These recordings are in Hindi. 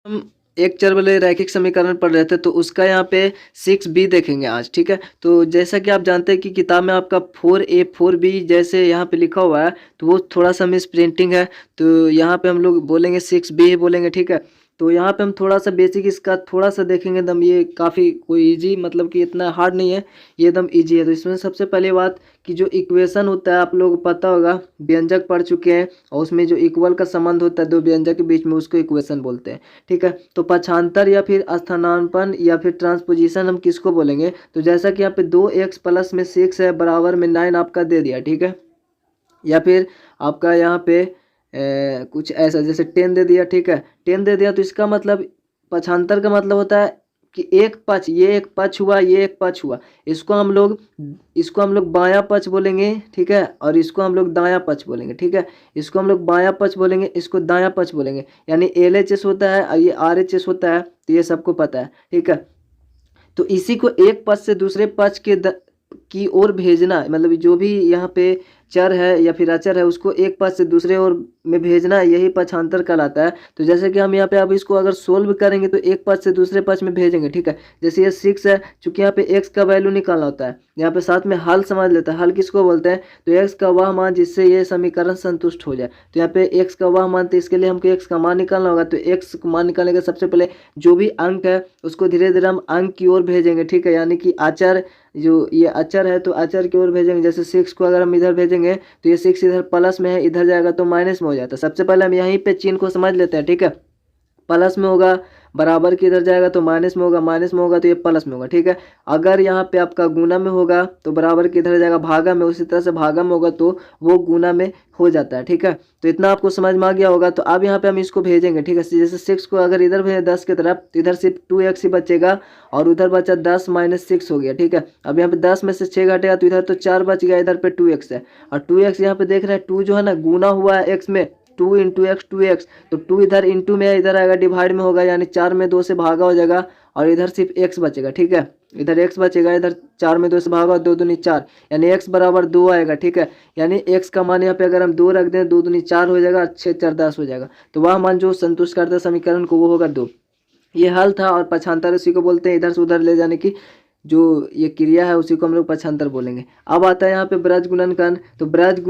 हम एक चर वाले रैखिक समीकरण पढ़ रहे थे, तो उसका यहाँ पे 6b देखेंगे आज। ठीक है, तो जैसा कि आप जानते हैं कि किताब में आपका 4a 4b जैसे यहाँ पे लिखा हुआ है, तो वो थोड़ा सा मिस प्रिंटिंग है, तो यहाँ पे हम लोग बोलेंगे 6b ही बोलेंगे। ठीक है, तो यहाँ पे हम थोड़ा सा बेसिक इसका थोड़ा सा देखेंगे एकदम। ये काफ़ी कोई इजी, मतलब कि इतना हार्ड नहीं है, ये एकदम इजी है। तो इसमें सबसे पहले बात कि जो इक्वेशन होता है, आप लोग को पता होगा, व्यंजक पढ़ चुके हैं, और उसमें जो इक्वल का संबंध होता है दो व्यंजक के बीच में, उसको इक्वेशन बोलते हैं। ठीक है, तो पक्षांतर या फिर स्थानापन्न या फिर ट्रांसपोजिशन हम किसको बोलेंगे? तो जैसा कि यहाँ पे 2x प्लस में 6 है बराबर में 9 आपका दे दिया। ठीक है, या फिर आपका यहाँ पे कुछ ऐसा जैसे 10 दे दिया। ठीक है, 10 दे दिया, तो इसका मतलब पक्षांतर का मतलब होता है कि एक पक्ष, ये एक पक्ष हुआ, ये एक पक्ष हुआ, इसको हम लोग बायां पक्ष बोलेंगे। ठीक है, और इसको हम लोग दायां पक्ष बोलेंगे। ठीक है, इसको हम लोग बायां पक्ष बोलेंगे, इसको दायां पक्ष बोलेंगे। यानी LHS होता है और ये RHS होता है, तो ये सबको पता है। ठीक है, तो इसी को एक पक्ष से दूसरे पक्ष की ओर भेजना, मतलब जो भी यहाँ पे चर है या फिर अचर है, उसको एक पक्ष से दूसरे ओर में भेजना, यही पक्षांतर कहलाता है। तो जैसे कि हम यहाँ पे अब इसको अगर सोल्व करेंगे तो एक पक्ष से दूसरे पक्ष में भेजेंगे। ठीक है, जैसे ये 6 है, चूंकि यहाँ पे x का वैल्यू निकालना होता है, यहाँ पे साथ में हल समझ लेता है। हल किसको बोलते हैं? तो x का वह मान जिससे ये समीकरण संतुष्ट हो जाए। तो यहाँ पे x का वह मान, तो इसके लिए हमको x का मान निकालना होगा। तो x का मान निकालने के सबसे पहले जो भी अंक है उसको धीरे धीरे हम अंक की ओर भेजेंगे। ठीक है, यानी कि अचर, जो ये अचर है तो अचर की ओर भेजेंगे। जैसे 6 को अगर हम इधर भेजेंगे तो ये 6 इधर प्लस में है, इधर जाएगा तो माइनस में हो जाता है। सबसे पहले हम यहीं पे चिन्ह को समझ लेते हैं। ठीक है, प्लस में होगा, बराबर की इधर जाएगा तो माइनस में होगा, माइनस में होगा तो ये प्लस में होगा। ठीक है, अगर यहाँ पे आपका गुना में होगा तो बराबर की इधर जाएगा भागा में, उसी तरह से भागा में होगा तो वो गुना में हो जाता है। ठीक है, तो इतना आपको समझ में आ गया होगा। तो अब यहाँ पे हम इसको भेजेंगे। ठीक है, जैसे 6 को अगर इधर भेजे 10 की तरफ, तो इधर सिर्फ 2x ही बचेगा और उधर बचा 10 माइनस 6 हो गया। ठीक है, अब यहाँ पे 10 में से 6 घटेगा तो इधर तो 4 बच गया, इधर पे 2x है, और 2x यहाँ पे देख रहे हैं 2 जो है ना गुना हुआ है x में, 2 इंटू एक्स 2x, तो 2 इधर इंटू में है, इधर आएगा डिवाइड में होगा, यानी 4 में 2 से भागा हो जाएगा और इधर सिर्फ x बचेगा। ठीक है, इधर x बचेगा, इधर 4 में 2 से भागा, 2 दूनी 4, यानी x बराबर 2 आएगा। ठीक है, यानी x का मान यहाँ पे अगर हम 2 रख दें, 2 दूनी 4 हो जाएगा, 6 4 10 हो जाएगा। तो वह मान जो संतुष्ट करता है समीकरण को वो होगा 2। ये हल था, और पक्षांतर उसी को बोलते हैं, इधर से उधर ले जाने की जो ये क्रिया है उसी को हम लोग पक्षांतर बोलेंगे। अब आता है यहाँ पे ब्रज गुणनखंड। तो ब्रज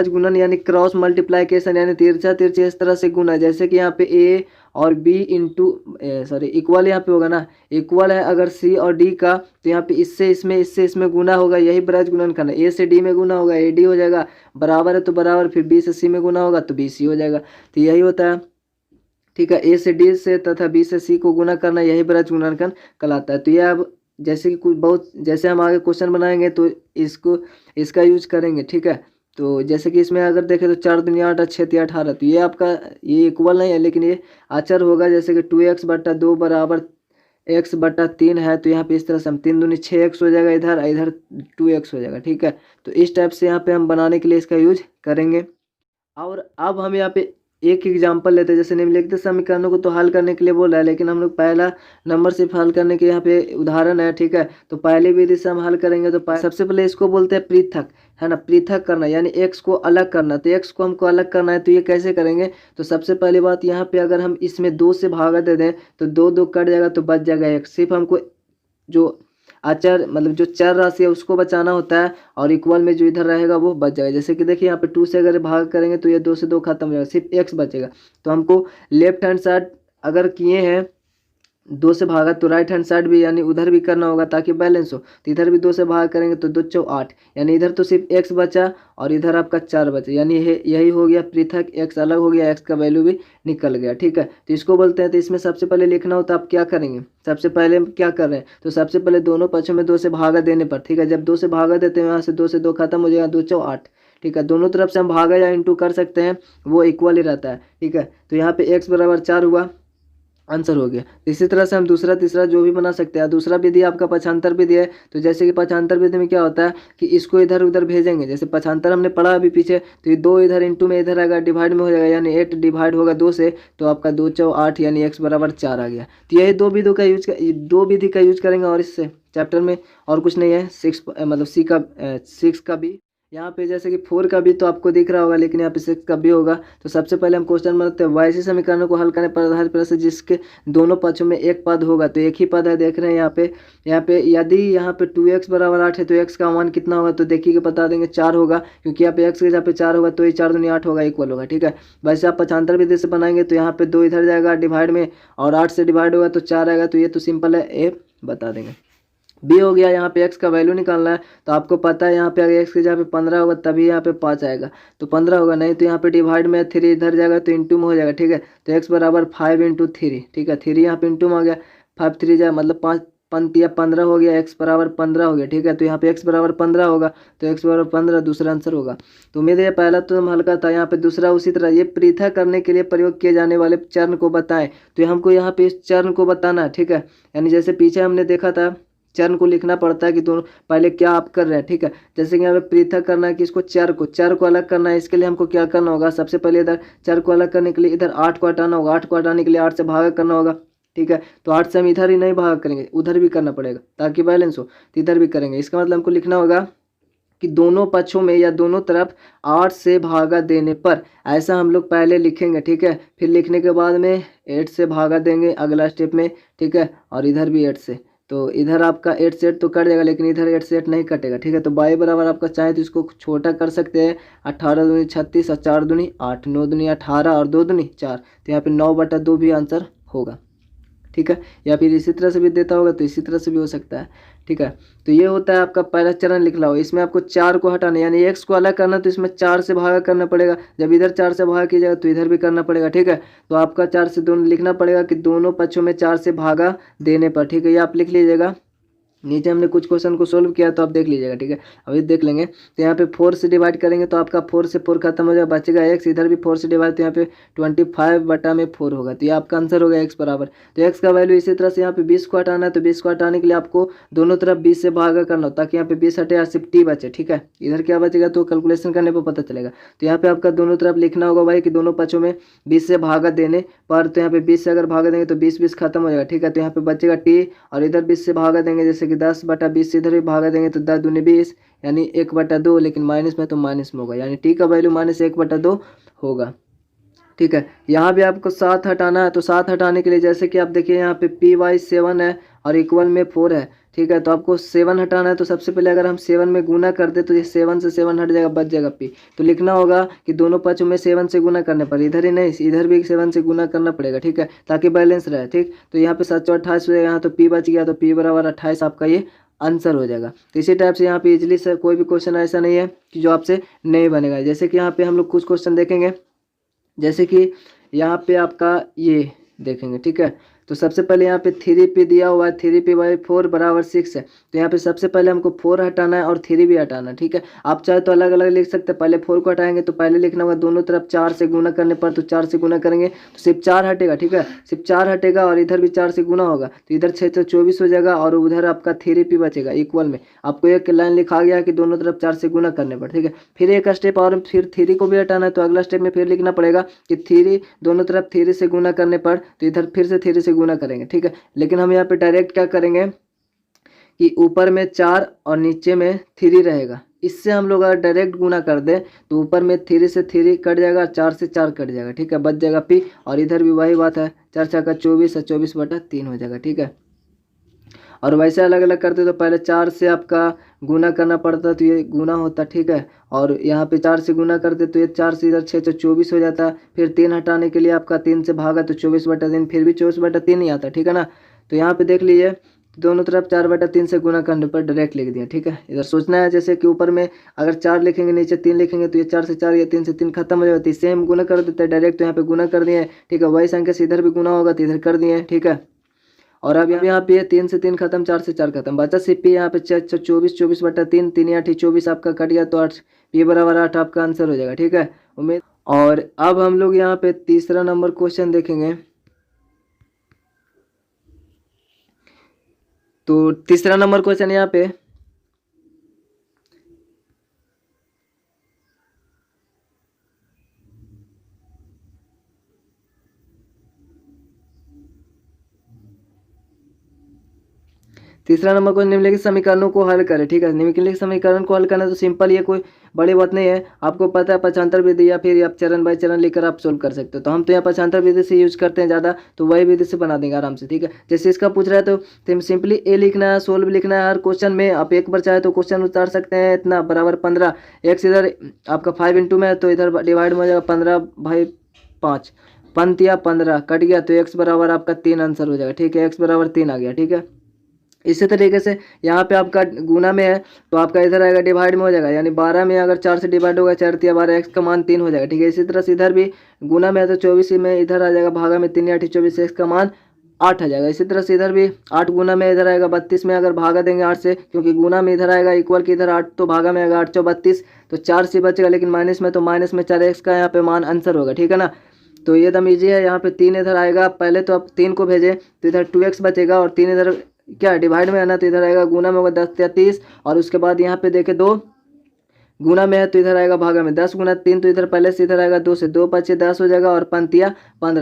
गुणन यानी क्रॉस मल्टीप्लाइकेशन, यानी तिरछा तिरछे इस तरह से गुना, जैसे कि यहाँ पे a और b इंटू सॉरी इक्वल यहाँ पे होगा ना, इक्वल है अगर c और d का, तो यहाँ पे इससे इसमें गुना होगा, यही ब्रज गुणनखंड है। a से d में गुना होगा, ad हो जाएगा, बराबर है तो बराबर, फिर b से c में गुना होगा तो bc हो जाएगा। तो यही होता है। ठीक है, ए से डी से तथा बी से सी को गुना करना, यही ब्रज गुणनखंड कहलाता है। तो ये अब जैसे कि कुछ बहुत, जैसे हम आगे क्वेश्चन बनाएंगे तो इसका यूज करेंगे। ठीक है, तो जैसे कि इसमें अगर देखें तो 4 दुनिया 8 6 3 18, तो ये आपका ये इक्वल नहीं है, लेकिन ये अचर होगा। जैसे कि 2x बटा 2 बराबर x बटा 3 है, तो यहाँ पे इस तरह से हम 3 दूनी 6x हो जाएगा, इधर 2x हो जाएगा। ठीक है, तो इस टाइप से यहाँ पे हम बनाने के लिए इसका यूज करेंगे। और अब हम यहाँ पे एक एग्जाम्पल लेते हैं। जैसे निम्नलिखित समीकरणों को तो हल करने के लिए बोल रहा है, लेकिन हम लोग पहला नंबर सिर्फ हल करने के यहाँ पे उदाहरण है। ठीक है, तो पहले विधि से हम हल करेंगे। तो सबसे पहले इसको बोलते हैं पृथक, है ना, पृथक करना, यानी x को अलग करना। तो x को हमको अलग करना है, तो ये कैसे करेंगे? तो सबसे पहली बात यहाँ पे अगर हम इसमें 2 से भागा दे दें तो 2 2 कट जाएगा, तो बच जाएगा x। सिर्फ हमको जो अचर, मतलब जो चर राशि है उसको बचाना होता है, और इक्वल में जो इधर रहेगा वो बच जाएगा। जैसे कि देखिए यहाँ पे 2 से अगर भाग करेंगे तो ये 2 से 2 खत्म हो जाएगा, सिर्फ x बचेगा। तो हमको लेफ्ट हैंड साइड अगर किए हैं 2 से भागा, तो राइट हैंड साइड भी यानी उधर भी करना होगा ताकि बैलेंस हो। तो इधर भी 2 से भाग करेंगे तो 2 चौ 8, यानी इधर तो सिर्फ x बचा और इधर आपका 4 बचा, यानी यही हो गया पृथक, x अलग हो गया, x का वैल्यू भी निकल गया। ठीक है, तो इसको बोलते हैं। तो इसमें सबसे पहले लिखना हो तो आप क्या करेंगे? सबसे पहले हम क्या कर रहे हैं? तो सबसे पहले दोनों पक्षों में 2 से भागा देने पर, ठीक है, जब 2 से भागा देते हैं यहाँ से 2 से 2 खत्म हो जाएगा, 2 चौ 8। ठीक है, दोनों तरफ से हम भागा या इंटू कर सकते हैं, वो इक्वल ही रहता है। ठीक है, तो यहाँ पे x बराबर 4 हुआ, आंसर हो गया। इसी तरह से हम दूसरा तीसरा जो भी बना सकते हैं। दूसरा विधि आपका पक्षांतर विधि है। तो जैसे कि पक्षांतर विधि में क्या होता है कि इसको इधर उधर भेजेंगे। जैसे पक्षांतर हमने पढ़ा अभी पीछे, तो ये 2 इधर इंटू में इधर आएगा, डिवाइड में हो जाएगा, यानी 8 डिवाइड होगा 2 से, तो आपका 2 चौ 8 यानी x बराबर 4 आ गया। तो यही दो विधि का यूज करेंगे, और इससे चैप्टर में और कुछ नहीं है। 6 मतलब 6 का भी यहाँ पे जैसे कि 4 का भी तो आपको दिख रहा होगा, लेकिन यहाँ पे 6 का भी होगा। तो सबसे पहले हम क्वेश्चन बनाते हैं, वैसे समीकरणों को हल करने पर आधारित प्रश्न जिसके दोनों पक्षों में एक पद होगा। तो एक ही पद है, देख रहे हैं यहाँ पे यदि यहाँ पे 2x बराबर 8 है तो x का मान कितना होगा, तो देखिए बता देंगे 4 होगा, क्योंकि यहाँ पे x के जहाँ पे 4 होगा तो ये 4 दूनी 8 होगा, इक्वल होगा। ठीक है, वैसे आप पक्षांतर विधि से बनाएंगे तो यहाँ पे 2 इधर जाएगा डिवाइड में, और 8 से डिवाइड होगा तो 4 आएगा। तो ये तो सिंपल है, ए बता देंगे। बी हो गया, यहाँ पे x का वैल्यू निकालना है। तो आपको पता है यहाँ पे अगर x के जहाँ पे 15 होगा तभी यहाँ पे 5 आएगा, तो 15 होगा, नहीं तो यहाँ पे डिवाइड में 3 इधर जाएगा तो इंटू में हो जाएगा। ठीक है, तो x बराबर 5 इंटू 3। ठीक है, 3 यहाँ पे इंटू में आ गया, 5 3 जाए मतलब 5 पंतिया 15 हो गया, x बराबर 15 हो गया। ठीक है, तो यहाँ पे x बराबर 15 होगा, तो x बराबर 15 दूसरा आंसर होगा। तो उम्मीद है पहला तो हम हल्का था। यहाँ पे दूसरा उसी तरह, ये पृथक करने के लिए प्रयोग किए जाने वाले चरण को बताएं। तो हमको यहाँ पे इस चरण को बताना है। ठीक है, यानी जैसे पीछे हमने देखा था चरण को लिखना पड़ता है कि दोनों पहले क्या आप कर रहे हैं। ठीक है, जैसे कि यहाँ पे पृथक करना है कि इसको चर को अलग करना है। इसके लिए हमको क्या करना होगा, सबसे पहले इधर चर को अलग करने के लिए इधर 8 को हटाना होगा, 8 को हटाने के लिए 8 से भाग करना होगा। ठीक है, तो 8 से हम इधर ही नहीं भाग करेंगे, उधर भी करना पड़ेगा ताकि बैलेंस हो, तो इधर भी करेंगे। इसका मतलब हमको लिखना होगा कि दोनों पक्षों में या दोनों तरफ 8 से भागा देने पर, ऐसा हम लोग पहले लिखेंगे। ठीक है, फिर लिखने के बाद में 8 से भागा देंगे अगला स्टेप में। ठीक है, और इधर भी 8 से, तो इधर आपका 8 से 8 तो कट जाएगा, लेकिन इधर 8 से 8 नहीं कटेगा। ठीक है, तो y बराबर आपका चाहे तो इसको छोटा कर सकते हैं, 18 दूनी 36 और 4 दूनी 8, 9 दूनी 18 और 2 दूनी 4, तो यहाँ पे 9/2 भी आंसर होगा। ठीक है, या फिर इसी तरह से भी देता होगा तो इसी तरह से भी हो सकता है। ठीक है, तो ये होता है आपका पहला चरण लिख लो। इसमें आपको 4 को हटाना यानी x को अलग करना, तो इसमें 4 से भागा करना पड़ेगा। जब इधर 4 से भागा कीजिएगा तो इधर भी करना पड़ेगा। ठीक है, तो आपका 4 से दोनों लिखना पड़ेगा कि दोनों पक्षों में 4 से भागा देने पर। ठीक है, ये आप लिख लीजिएगा। नीचे हमने कुछ क्वेश्चन को सोल्व किया तो आप देख लीजिएगा। ठीक है, अभी देख लेंगे। तो यहाँ पे 4 से डिवाइड करेंगे तो आपका 4 से 4 खत्म हो जाएगा, बचेगा x। इधर भी 4 से डिवाइड, तो यहाँ पे 25/4 होगा, तो ये आपका आंसर होगा x बराबर। तो x का वैल्यू इसी तरह से यहाँ पे 20 को हटाना है, तो 20 को हटाने के लिए आपको दोनों तरफ 20 से भागा करना हो ताकि यहाँ पे 20 हटे और सिर्फ t बचे। ठीक है, इधर क्या बचेगा तो कैलकुलेशन करने पर पता चलेगा। तो यहाँ पे आपका दोनों तरफ लिखना होगा भाई कि दोनों पक्षों में 20 से भागा देने पर, तो यहाँ पे 20 से अगर भागा देंगे तो 20 खत्म हो जाएगा। ठीक है, तो यहाँ पे बचेगा t, और इधर 20 से भागा देंगे जैसे कि 10/20 इधर भी भागा देंगे तो 10 दूनी 20 यानी 1/2, लेकिन माइनस में तो माइनस में होगा, यानी टी का वैल्यू -1/2 होगा। ठीक है, यहाँ भी आपको 7 हटाना है, तो 7 हटाने के लिए जैसे कि आप देखिए यहाँ पे py 7 है और इक्वल में 4 है। ठीक है, तो आपको 7 हटाना है, तो सबसे पहले अगर हम 7 में गुना कर दे तो ये 7 से 7 हट जाएगा, बच जाएगा p। तो लिखना होगा कि दोनों पक्षों में 7 से गुना करने पर, इधर ही नहीं इधर भी 7 से गुना करना पड़ेगा। ठीक है, ताकि बैलेंस रहे। ठीक, तो यहाँ पे 7 28 हो जाएगा, यहाँ तो p बच गया, तो p बराबर 28 आपका ये आंसर हो जाएगा। तो इसी टाइप से यहाँ पे इजिली से कोई भी क्वेश्चन ऐसा नहीं है कि जो आपसे नहीं बनेगा। जैसे कि यहाँ पे हम लोग कुछ क्वेश्चन देखेंगे, जैसे कि यहाँ पे आपका ये देखेंगे। ठीक है, तो सबसे पहले यहाँ पे 3p दिया हुआ है, 3p/4 बराबर 6 है। तो यहाँ पे सबसे पहले हमको 4 हटाना है और 3 भी हटाना है। ठीक है, आप चाहे तो अलग अलग लिख सकते हैं। पहले 4 को हटाएंगे तो पहले लिखना होगा दोनों तरफ 4 से गुना करने पर, तो 4 से गुना करेंगे तो सिर्फ 4 हटेगा। ठीक है, सिर्फ 4 हटेगा और इधर भी 4 से गुना होगा, तो इधर 6 से 24 हो जाएगा और उधर आपका 3p बचेगा इक्वल में। आपको एक लाइन लिखा गया कि दोनों तरफ 4 से गुना करने पर। ठीक है, फिर एक स्टेप और, फिर 3 को भी हटाना है, तो अगला स्टेप में फिर लिखना पड़ेगा कि 3 दोनों तरफ 3 से गुना करने पर, तो इधर फिर से 3 से गुना करेंगे। ठीक है, लेकिन हम यहाँ पे डायरेक्ट क्या करेंगे कि ऊपर में 4 और नीचे में 3 रहेगा। इससे हम लोग अगर डायरेक्ट गुना कर दें तो ऊपर में 3 से 3 कट जाएगा, 4 से 4 कट जाएगा। ठीक है, बच जाएगा p, और इधर भी वही बात है, 4 4 24 और 24/3 हो जाएगा। ठीक है, और वैसे अलग अलग करते तो पहले 4 से आपका गुना करना पड़ता तो ये गुना होता। ठीक है, और यहाँ पे 4 से गुना करते तो ये 4 से इधर 6 24 हो जाता। फिर 3 हटाने के लिए आपका 3 से भागा तो 24/3, फिर भी 24/3 ही आता। ठीक है ना, तो यहाँ पे देख लीजिए दोनों तरफ 4/3 से गुना करने पर डायरेक्ट लिख दिया। ठीक है, इधर सोचना है जैसे कि ऊपर में अगर 4 लिखेंगे नीचे 3 लिखेंगे तो ये 4 से 4 या 3 से 3 खत्म हो जाएगा, तो इससे हम गुना कर देते हैं डायरेक्ट, तो यहाँ पे गुना कर दिए। ठीक है, वही संख्या से इधर भी गुना होगा तो इधर कर दिए। ठीक है, और अब यहाँ पे 3 से 3 खत्म, 4 से 4 खत्म, बचा सिर्फ p। यहाँ पे 24 24/3, 3 8 24 आपका कट गया, तो 8 p बराबर 8 आपका आंसर हो जाएगा। ठीक है, उम्मीद। और अब हम लोग यहाँ पे तीसरा नंबर क्वेश्चन देखेंगे। तो तीसरा नंबर क्वेश्चन यहाँ पे तीसरा नंबर को निम्नलिखित समीकरणों को हल करें, ठीक है। निम्नलिखित समीकरण को हल करना तो सिंपल, ये कोई बड़ी बात नहीं है, आपको पता है पक्षांतर विधि या फिर आप चरण बाय चरण लेकर आप सोल्व कर सकते हो। तो हम तो यहाँ पक्षांतर विधि से यूज करते हैं ज़्यादा, तो वही विधि से बना देंगे आराम से, ठीक है। जैसे इसका पूछ रहा है तो सिंपली ए लिखना है, सोल्व लिखना है हर क्वेश्चन में। आप एक बार चाहे तो क्वेश्चन उतार सकते हैं, इतना बराबर 15, एक्स इधर आपका 5 इंटू में है तो इधर डिवाइड में हो जाएगा 15/5, 15 कट गया तो एक्स बराबर आपका 3 आंसर हो जाएगा, ठीक है। एक्स बराबर 3 आ गया, ठीक है। इसी तरीके से यहाँ पे आपका गुना में है तो आपका इधर आएगा डिवाइड में हो जाएगा, यानी 12 में अगर 4 से डिवाइड होगा 4 तिया 12, एक्स का मान 3 हो जाएगा, ठीक है। इसी तरह से इधर भी गुना में है तो 24 में इधर आ जाएगा भागा में 3 या 24, एक्स का मान 8 आ जाएगा। इसी तरह से इधर भी 8 गुना में इधर आएगा 32 में अगर भागा देंगे 8 से, क्योंकि गुना में इधर आएगा इक्वल की इधर 8 तो भागा में आएगा 8 चौ 32, तो 4 से बचेगा, लेकिन माइनस में तो माइनस में 4, एक्स का यहाँ पे मान आंसर होगा, ठीक है ना। तो ये एकदम ईजी है। यहाँ पे 3 इधर आएगा, पहले तो आप 3 को भेजें तो इधर 2x बचेगा, और 3 इधर क्या डिवाइड में है ना तो इधर आएगा गुना में होगा 10 या 30, और उसके बाद यहाँ पे देखे 2 गुना में है तो इधर आएगा भागा में 10 गुना 3, तो इधर पहले से इधर आएगा 2 से 2 5 10 हो जाएगा, और 15,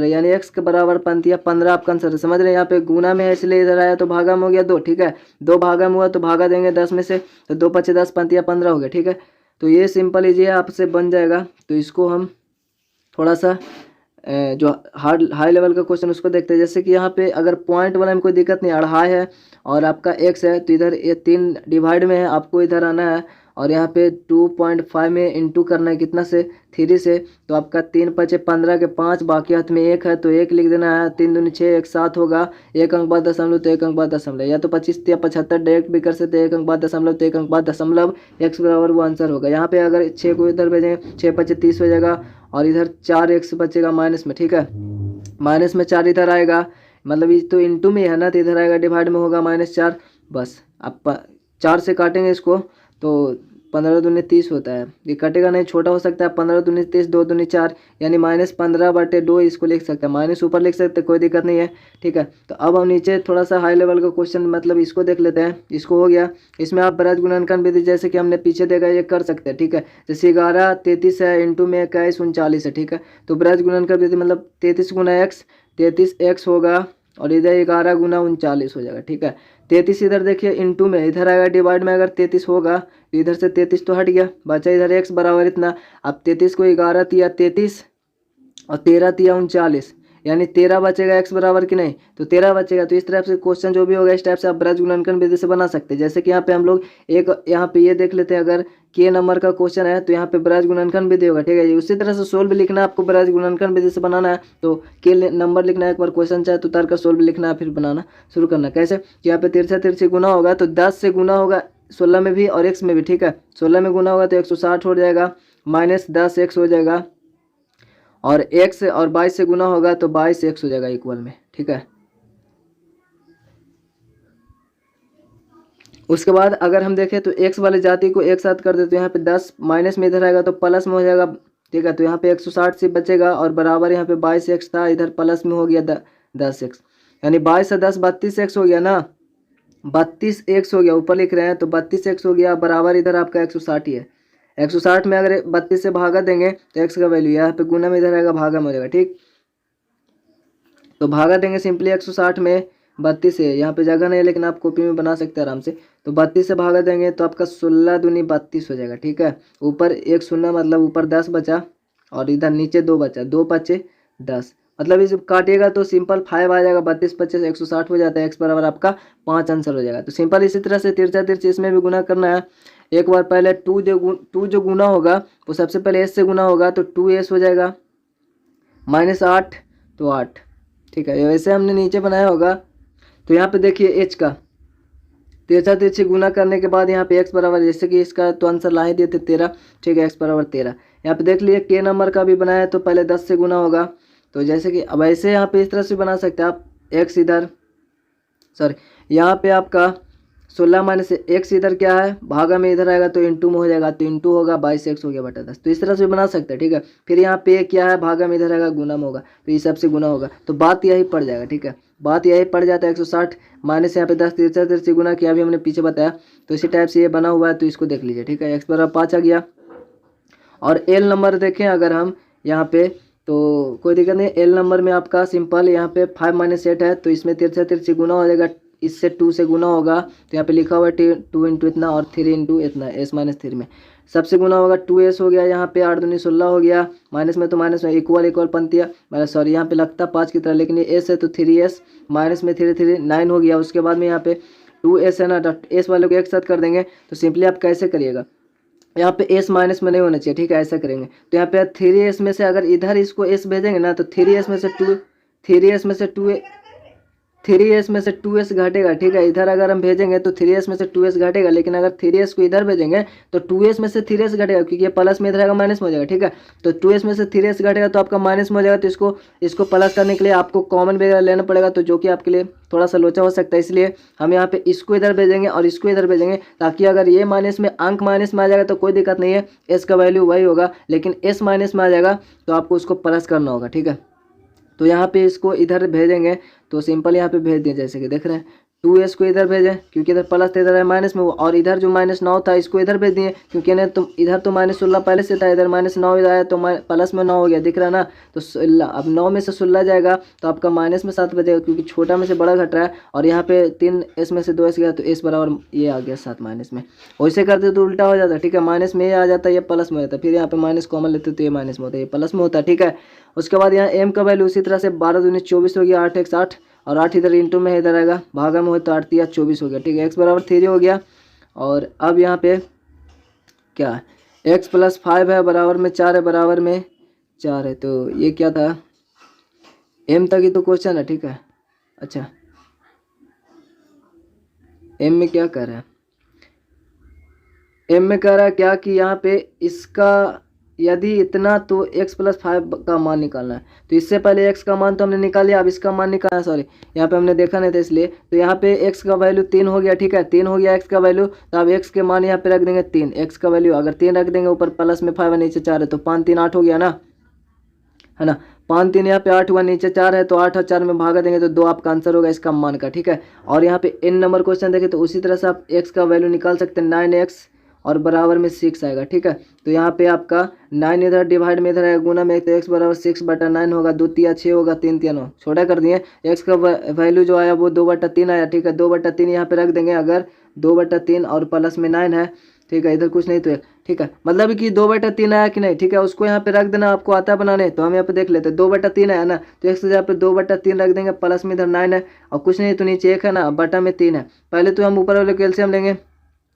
यानी x के बराबर 15 आपका आंसर है। समझ रहे हैं, यहाँ पे गुना में है इसलिए इधर आया तो भागा में हो गया 2, ठीक है। 2 भागा में हुआ तो भागा देंगे 10 में से, तो 2 5 10 15 हो गया, ठीक है। तो ये सिंपल इजी है, आपसे बन जाएगा। तो इसको हम थोड़ा सा जो हाई लेवल का क्वेश्चन उसको देखते हैं। जैसे कि यहाँ पे अगर पॉइंट वाला में कोई दिक्कत नहीं, 2.5 है और आपका x है, तो इधर ये 3 डिवाइड में है, आपको इधर आना है और यहाँ पे 2.5 में इंटू करना है कितना से 3 से, तो आपका 3 5 15 के 5, बाकी हाथ में 1 है तो 1 लिख देना है, 3 दूनी 6, 1 7 होगा, 1 अंक बाद दशमलव तो 1 अंक बाद दशमलव, या तो 25 या 75 डायरेक्ट भी कर सकते हैं, 1 अंक बाद दशमलव तो 1 अंक बाद दशमलव, x बराबर वो आंसर होगा। यहाँ पे अगर 6 को इधर भेजेंगे 6 5 30 हो जाएगा, और इधर 4x बचेगा माइनस में, ठीक है। माइनस में 4 इधर आएगा, मतलब ये तो इंटू में है ना, तो इधर आएगा डिवाइड में होगा -4, बस आप 4 से काटेंगे इसको तो 15 दूनी 30 होता है, ये कटेगा नहीं, छोटा हो सकता है, 15 दूनी 30, 2 दूनी 4, यानी -15/2 इसको लिख सकते हैं, माइनस ऊपर लिख सकते हैं, कोई दिक्कत नहीं है, ठीक है। तो अब हम नीचे थोड़ा सा हाई लेवल का क्वेश्चन मतलब इसको देख लेते हैं। इसको हो गया, इसमें आप ब्रज गुणनखंड विधि जैसे कि हमने पीछे देखा ये कर सकते हैं, ठीक है। जैसे 11 33 है, इंटू में 21 39 है, ठीक है। तो ब्रज गुणनखंड विधि मतलब 33 गुना x, 33x होगा, और इधर 11 गुना 39 हो जाएगा, ठीक है। 33 इधर देखिए इंटू में, इधर आएगा डिवाइड में, अगर 33 होगा तो इधर से 33 तो हट गया, बचा इधर x बराबर इतना। अब 33 को 11 तिया 33 और 13 तिया 39, यानी 13 बचेगा, x बराबर कि नहीं, तो 13 बचेगा। तो इस टाइप से क्वेश्चन जो भी होगा इस टाइप से आप ब्रज गुणनखंड विधि से बना सकते हैं। जैसे कि यहाँ पे हम लोग एक यहाँ पे ये देख लेते हैं, अगर k नंबर का क्वेश्चन है तो यहाँ पे ब्रज गुणनखंड विधि होगा, ठीक है। उसी तरह से सोल्व लिखना है, आपको ब्रज गुणनखंड विधि से बनाना है तो k नंबर लिखना है, एक बार क्वेश्चन चाहे तो उतार कर सोल्व लिखना है, फिर बनाना शुरू करना। कैसे कि यहाँ पे तिरछा तिरछी गुना होगा तो 10 से गुना होगा 16 में भी और x में भी, ठीक है। 16 में गुना होगा तो 160 हो जाएगा, -10x हो जाएगा, और x और 22 से गुना होगा तो 22x हो जाएगा इक्वल में, ठीक है। उसके बाद अगर हम देखें तो x वाले जाति को एक साथ कर दे तो यहाँ पे 10 माइनस में इधर आएगा तो प्लस में हो जाएगा, ठीक है। तो यहाँ पे 160 से बचेगा, और बराबर यहाँ पे 22x था, इधर प्लस में हो गया 10x, यानी 22 से 10 32x हो गया ना, 32x हो गया, ऊपर लिख रहे हैं तो 32x हो गया, बराबर इधर आपका 160 ही है। 160 में अगर 32 से भागा देंगे तो x का वैल्यू यहाँ पे गुना में इधर आएगा, भागा में हो जाएगा, ठीक। तो भागा देंगे सिंपली 160 में 32 से, यहाँ पे जगह नहीं है लेकिन आप कॉपी में बना सकते हैं आराम से। तो 32 से भागा देंगे तो आपका 16 दूनी 32 हो जाएगा, ठीक है। ऊपर 1 शून्य मतलब ऊपर 10 बचा, और इधर नीचे 2 बचा, 2 5 10, मतलब इसे काटिएगा तो सिंपल 5 आ जाएगा, 32 25 160 हो जाता है, x बराबर आपका 5 आंसर हो जाएगा। तो सिंपल इसी तरह से तिरछा तिरछी इसमें भी गुना करना है। एक बार पहले 2 जो गुना होगा वो सबसे पहले s से गुना होगा तो 2s हो जाएगा, -8 तो 8, ठीक है। वैसे हमने नीचे बनाया होगा। तो यहाँ पे देखिए h का तिरछा तिरछी गुना करने के बाद यहाँ पे x बराबर, जैसे कि इसका तो आंसर ला ही दिए थे 13, ठीक है, x बराबर 13। यहाँ पे देख लिए k नंबर का भी बनाया तो पहले 10 से गुना होगा, तो जैसे कि अब ऐसे यहाँ पे इस तरह से बना सकते हैं आप, x इधर सॉरी यहाँ पे आपका 16 माइनस x इधर क्या है, भागा में इधर आएगा तो इंटू में हो जाएगा, तो इंटू होगा 22x हो गया बटा 10, तो इस तरह से बना सकते हैं, ठीक है। फिर यहाँ पे क्या है, भागा में इधर आएगा, गुना में होगा, तो इस सबसे गुना होगा, तो बात यही पड़ जाएगा, ठीक है। बात यही पड़ जाता है 160 माइनस यहाँ पे 10 तिरछा तिरछी गुना किया, अभी हमने पीछे बताया, तो इसी टाइप से ये बना हुआ है। तो इसको देख लीजिए, ठीक है, x बराबर 5 आ गया। और एल नंबर देखें अगर हम यहाँ पे, तो कोई दिक्कत नहीं, एल नंबर में आपका सिंपल यहाँ पे 5 - 8 है, तो इसमें तिरछा तिरछी गुना हो जाएगा, इससे 2 से गुना होगा तो यहाँ पे लिखा हुआ है 2 इंटू इतना और 3 इंटू इतना, s माइनस 3 में सबसे गुना होगा 2s हो गया, यहाँ पे 8 दूनी 16 हो गया, माइनस में तो माइनस में इक्वल पंक्तियाँ, सॉरी यहाँ पे लगता 5 की तरह लेकिन ये s है तो 3s, माइनस में 3 3 9 हो गया। उसके बाद में यहाँ पे 2s है ना, s वाले को एक साथ कर देंगे तो सिंपली आप कैसे करिएगा, यहाँ पे s माइनस में नहीं होना चाहिए, ठीक है, ऐसा करेंगे तो यहाँ पे 3s में से अगर इधर इसको s भेजेंगे ना तो 3s में से 2s घटेगा, ठीक है, इधर अगर हम भेजेंगे तो 3s में से 2s घटेगा, लेकिन अगर 3s को इधर भेजेंगे तो 2s में से 3s घटेगा, क्योंकि ये प्लस में इधर आएगा माइनस में हो जाएगा, ठीक है, तो 2s में से 3s घटेगा तो आपका माइनस में हो जाएगा, तो इसको प्लस करने के लिए आपको कॉमन वगैरह लेना पड़ेगा, तो जो कि आपके लिए थोड़ा सा लोचा हो सकता है, इसलिए हम यहाँ पे इसको इधर भेजेंगे और इसको इधर भेजेंगे, ताकि अगर ये माइनस में अंक माइनस में आ जाएगा तो कोई दिक्कत नहीं है, s का वैल्यू वही होगा, लेकिन s माइनस में आ जाएगा तो आपको उसको प्लस करना होगा, ठीक है। तो यहाँ पे इसको इधर भेजेंगे तो सिंपल यहाँ पे भेज दिए, जैसे कि देख रहे हैं 2s को इधर भेजें क्योंकि इधर प्लस था, इधर है माइनस में, और इधर जो -9 था इसको इधर भेज दिए क्योंकि ना तुम इधर तो -16 पहले से था, इधर -9 इधर आया तो प्लस में 9 हो गया, दिख रहा है ना, तो 16 अब 9 में से 16 जाएगा तो आपका माइनस में 7 बचेगा, क्योंकि छोटा में से बड़ा घट रहा है, और यहाँ पे 3s में से 2s गया तो s बराबर ये आ गया 7 माइनस में, वैसे करते तो उल्टा हो जाता, ठीक है, माइनस में ये आ जाता है, ये प्लस में हो जाता है, फिर यहाँ पे माइनस कॉमन लेते तो ये माइनस में होता है, ये प्लस में होता है, ठीक है। उसके बाद यहाँ m का वैल्यू उसी तरह से 12 दूनी 24 हो गया, 8 x 8 और 8 इधर इंटू में इधर आएगा, भागा में हो तो 8 तिया 24 हो गया, ठीक है, x बराबर 3 हो गया। और अब यहाँ पे क्या है, x प्लस 5 है बराबर में 4 है, बराबर में 4 है, तो ये क्या था, m तक ही तो क्वेश्चन है, ठीक है। अच्छा m में क्या कर रहा है, m में कह रहा है क्या कि यहाँ पे इसका यदि इतना तो x प्लस 5 का मान निकालना है, तो इससे पहले x का मान तो हमने निकाल लिया, अब इसका मान निकालना, सॉरी यहाँ पे हमने देखा नहीं था इसलिए, तो यहाँ पे x का वैल्यू 3 हो गया, ठीक है, 3 हो गया x का वैल्यू, तो अब x के मान यहाँ पे रख देंगे 3, x का वैल्यू अगर 3 रख देंगे, ऊपर प्लस में 5 है नीचे 4 है, तो 5 3 8 हो गया ना, है ना, 5 3 यहाँ पे 8 हुआ, नीचे 4 है तो 8 और 4 में भागा देंगे तो 2 आपका आंसर होगा इसका मान का, ठीक है। और यहाँ पे n नंबर क्वेश्चन देखें तो उसी तरह से आप x का वैल्यू निकाल सकते हैं, 9x और बराबर में 6 आएगा, ठीक है, तो यहाँ पे आपका 9 इधर डिवाइड में इधर आएगा, गुना में तो x बराबर 6/9 होगा, 2 तिया 6 होगा, 3 तिया 9, छोटा कर दिए, x का वैल्यू जो आया वो 2/3 आया, ठीक है, 2/3 यहाँ पे रख देंगे, अगर 2/3 और प्लस में 9 है, ठीक है, इधर कुछ नहीं तो ठीक है, मतलब कि 2/3 आया कि नहीं, ठीक है, उसको यहाँ पे रख देना, आपको आता है बनाने, तो हम यहाँ पे देख लेते हैं 2/3 है ना, तो x यहाँ पे 2/3 रख देंगे, प्लस में इधर 9 है और कुछ नहीं तो नीचे 1 है ना, बटा में 3 है, पहले तो हम ऊपर वाले कैल्शियम लेंगे,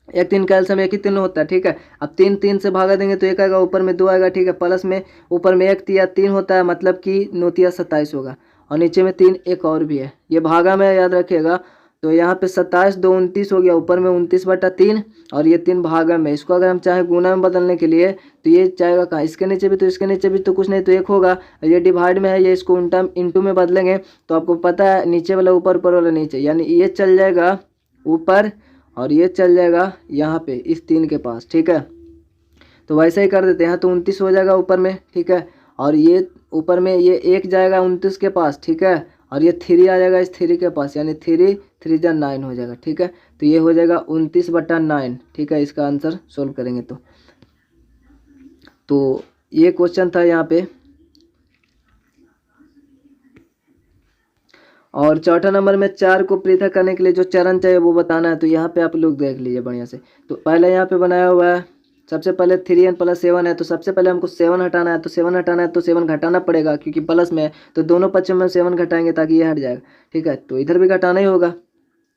1 3 कैल्शियम 1 ही 3 होता है, ठीक है, अब 3 3 से भागा देंगे तो 1 आएगा, ऊपर में 2 आएगा, ठीक है, प्लस में ऊपर में 1 तिया 3 होता है, मतलब कि 9 तिया 27 होगा, और नीचे में 3 एक और भी है, ये भागा में याद रखिएगा, तो यहाँ पे 27 2 29 हो गया, ऊपर में 29/3 और ये 3 भागा में, इसको अगर हम चाहे गुना में बदलने के लिए तो ये जाएगा कहाँ, इसके नीचे भी तो इसके नीचे भी तो कुछ नहीं तो 1 होगा, ये डिवाइड में है, ये इसको उल्टा इंटू में बदलेंगे तो आपको पता है नीचे वाला ऊपर, ऊपर वाला नीचे, यानी ये चल जाएगा ऊपर और ये चल जाएगा यहाँ पे इस 3 के पास, ठीक है, तो वैसे ही कर देते हैं, तो 29 हो जाएगा ऊपर में, ठीक है, और ये ऊपर में ये 1 जाएगा 29 के पास, ठीक है, और ये 3 आ जाएगा इस 3 के पास, यानी 3 3 जा 9 हो जाएगा, ठीक है, तो ये हो जाएगा 29/9, ठीक है, इसका आंसर सोल्व करेंगे तो ये क्वेश्चन था यहाँ पे। और चौथा नंबर में 4 को पृथक करने के लिए जो चरण चाहिए वो बताना है, तो यहाँ पे आप लोग देख लीजिए बढ़िया से, तो पहले यहाँ पे बनाया हुआ है, सबसे पहले 3n + 7 है, तो सबसे पहले हमको 7 हटाना है, तो 7 हटाना है तो 7 घटाना पड़ेगा क्योंकि प्लस में है, तो दोनों पक्षों में 7 घटाएंगे ताकि ये हट जाएगा, ठीक है, तो इधर भी घटाना ही होगा,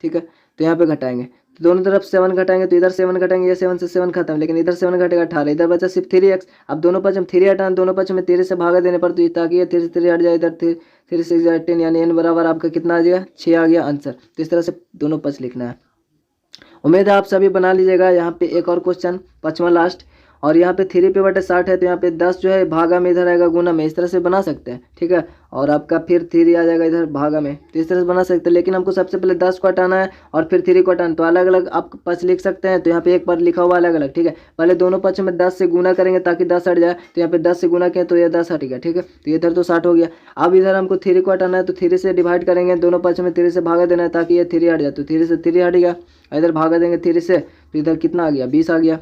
ठीक है, तो यहाँ पे घटाएंगे, तो दोनों तरफ 7 घटाएंगे, तो इधर 7 घटाएंगे, ये 7 से 7 खत्म, लेकिन इधर 7 घटेगा 18, इधर बचा सिर्फ 3x, अब दोनों पक्ष में 3 हटाना, दोनों पक्ष में 3 से भागा देने पर, तो ताकि ये 3 से 3 हट जाए, इधर 3 6 10, यानी n बराबर आपका कितना आ जाएगा 6 आ गया आंसर, तो इस तरह से दोनों पक्ष लिखना है। उम्मीद है आप सभी बना लीजिएगा। यहाँ पे एक और क्वेश्चन 5वां लास्ट, और यहाँ पे 3p/60 है, तो यहाँ पे 10 जो है भागा में इधर आएगा गुना में, इस तरह से बना सकते हैं, ठीक है, और आपका फिर 3 आ जाएगा इधर भागा में, तो इस तरह से बना सकते हैं, लेकिन हमको सबसे पहले 10 को हटाना है और फिर 3 को हटाना, तो अलग अलग आप पक्ष लिख सकते हैं, तो यहाँ पे एक बार लिखा हुआ अलग अलग, ठीक है, पहले दोनों पक्ष में 10 से गुना करेंगे ताकि 10 हट जाए, तो यहाँ पे 10 से गुना किया तो ये 10 हट गया, ठीक है, तो इधर तो 60 हो गया। अब इधर हमको 3 को हटाना है, तो 3 से डिवाइड करेंगे, दोनों पक्ष में 3 से भागा देना है ताकि ये 3 हट जाए, तो 3 से 3 हट गया, इधर भागा देंगे 3 से, तो इधर कितना आ गया 20 आ गया,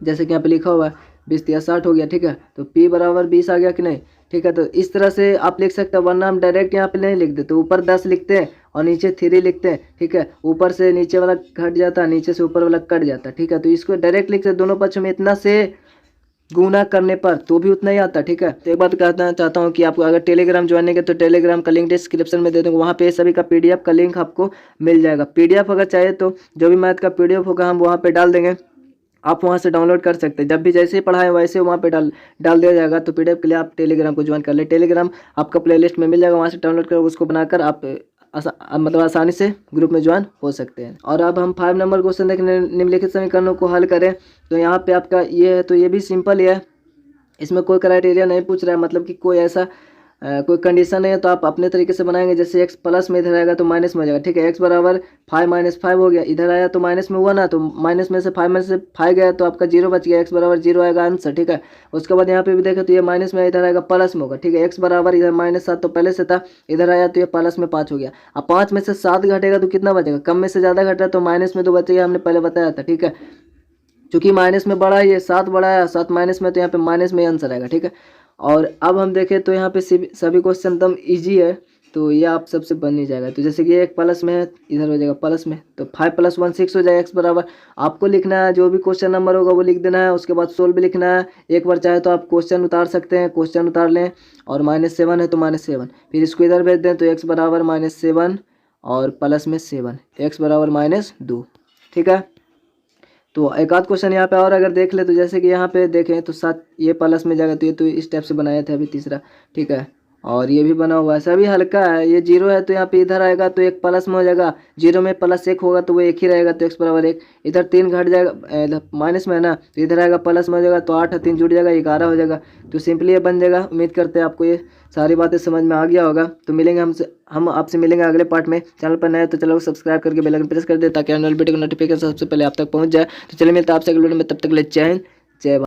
जैसे कि यहाँ पे लिखा हुआ है 20 या 60 हो गया, ठीक है, तो p बराबर 20 आ गया कि नहीं, ठीक है, तो इस तरह से आप लिख सकते हैं, वरना हम डायरेक्ट यहाँ पे नहीं लिख देते, ऊपर 10 लिखते हैं और नीचे 3 लिखते हैं, ठीक है। ऊपर से नीचे वाला घट जाता है, नीचे से ऊपर वाला कट जाता है, ठीक है। तो इसको डायरेक्ट लिखते हैं दोनों पक्ष में इतना से गुना करने पर तो भी उतना ही आता है, ठीक है। तो एक बात कहना चाहता हूँ कि आपको अगर टेलीग्राम ज्वाइन नहीं किया तो टेलीग्राम का लिंक डिस्क्रिप्शन में दे दूँगा, वहाँ पे सभी का पीडीएफ का लिंक आपको मिल जाएगा। पीडीएफ अगर चाहिए तो जो भी मैथ का पीडीएफ होगा हम वहाँ पे डाल देंगे, आप वहाँ से डाउनलोड कर सकते हैं। जब भी जैसे ही पढ़ाएं वैसे वहाँ पे डाल दिया जाएगा। तो पीडीएफ के लिए आप टेलीग्राम को ज्वाइन कर ले, टेलीग्राम आपका प्लेलिस्ट में मिल जाएगा, वहाँ से डाउनलोड कर उसको बनाकर आप मतलब आसानी से ग्रुप में ज्वाइन हो सकते हैं। और अब हम 5 नंबर क्वेश्चन देखने, निम्नलिखित समीकरणों को हल करें। तो यहाँ पे आपका ये है, तो ये भी सिंपल ही है, इसमें कोई क्राइटेरिया नहीं पूछ रहा है, मतलब कि कोई ऐसा कोई कंडीशन नहीं है। तो आप अपने तरीके से बनाएंगे, जैसे एक्स प्लस में इधर आएगा तो माइनस में हो जाएगा, ठीक है। एक्स बराबर 5 - 5 हो गया, इधर आया तो माइनस में हुआ ना, तो माइनस में से 5 में से 5 गया तो आपका 0 बच गया, एक्स बराबर 0 आएगा आंसर, ठीक है। उसके बाद यहाँ पे भी देखें तो ये माइनस में, इधर आएगा प्लस में होगा, ठीक है। एक्स बराबर इधर -7 तो पहले से था, इधर आया तो ये प्लस में 5 हो गया। अब 5 में से 7 घटेगा तो कितना बचेगा, कम में से ज़्यादा घटा तो माइनस में 2 बचेगा, हमने पहले बताया था, ठीक है। चूँकि माइनस में बड़ा है, ये 7 बड़ा है, 7 माइनस में, तो यहाँ पे माइनस में आंसर आएगा, ठीक है। और अब हम देखें तो यहाँ पे सभी क्वेश्चन एकदम ईजी है, तो ये आप सबसे बन ही जाएगा। तो जैसे कि ये एक प्लस में है, इधर हो जाएगा प्लस में, तो 5 + 1 6 हो जाएगा। एक्स बराबर आपको लिखना है, जो भी क्वेश्चन नंबर होगा वो लिख देना है, उसके बाद सोल्व भी लिखना है। एक बार चाहे तो आप क्वेश्चन उतार सकते हैं, क्वेश्चन उतार लें, और -7 है तो -7, फिर इसको इधर भेज दें तो एक्स बराबर -7 और प्लस में 7, एक्स बराबर -2, ठीक है। तो एक आध क्वेश्चन यहाँ पे और अगर देख ले, तो जैसे कि यहाँ पे देखें तो 7 ये प्लस में जाएगा, तो ये तो इस टाइप से बनाए थे अभी तीसरा, ठीक है। और ये भी बना हुआ है, सभी हल्का है। ये 0 है तो यहाँ पे इधर आएगा तो एक प्लस में हो जाएगा, 0 में +1 होगा तो वो 1 ही रहेगा, तो एक्स बराबर 1। इधर 3 घट जाएगा, माइनस में है ना, तो इधर आएगा प्लस में हो जाएगा, तो 8 है 3 जुड़ जाएगा 11 हो जाएगा। तो सिंपली ये बन जाएगा। उम्मीद करते हैं आपको ये सारी बातें समझ में आ गया होगा। तो मिलेंगे हम आपसे मिलेंगे अगले पार्ट में। चैनल पर नए तो चलो सब्सक्राइब करके बेल आइकन प्रेस कर दे, ताकि आने वाली वीडियो का नोटिफिकेशन सबसे पहले आप तक पहुंच जाए। तो चलिए मिलते हैं आपसे अगले वीडियो में, तब तक ले जय हिंद, जय भारत।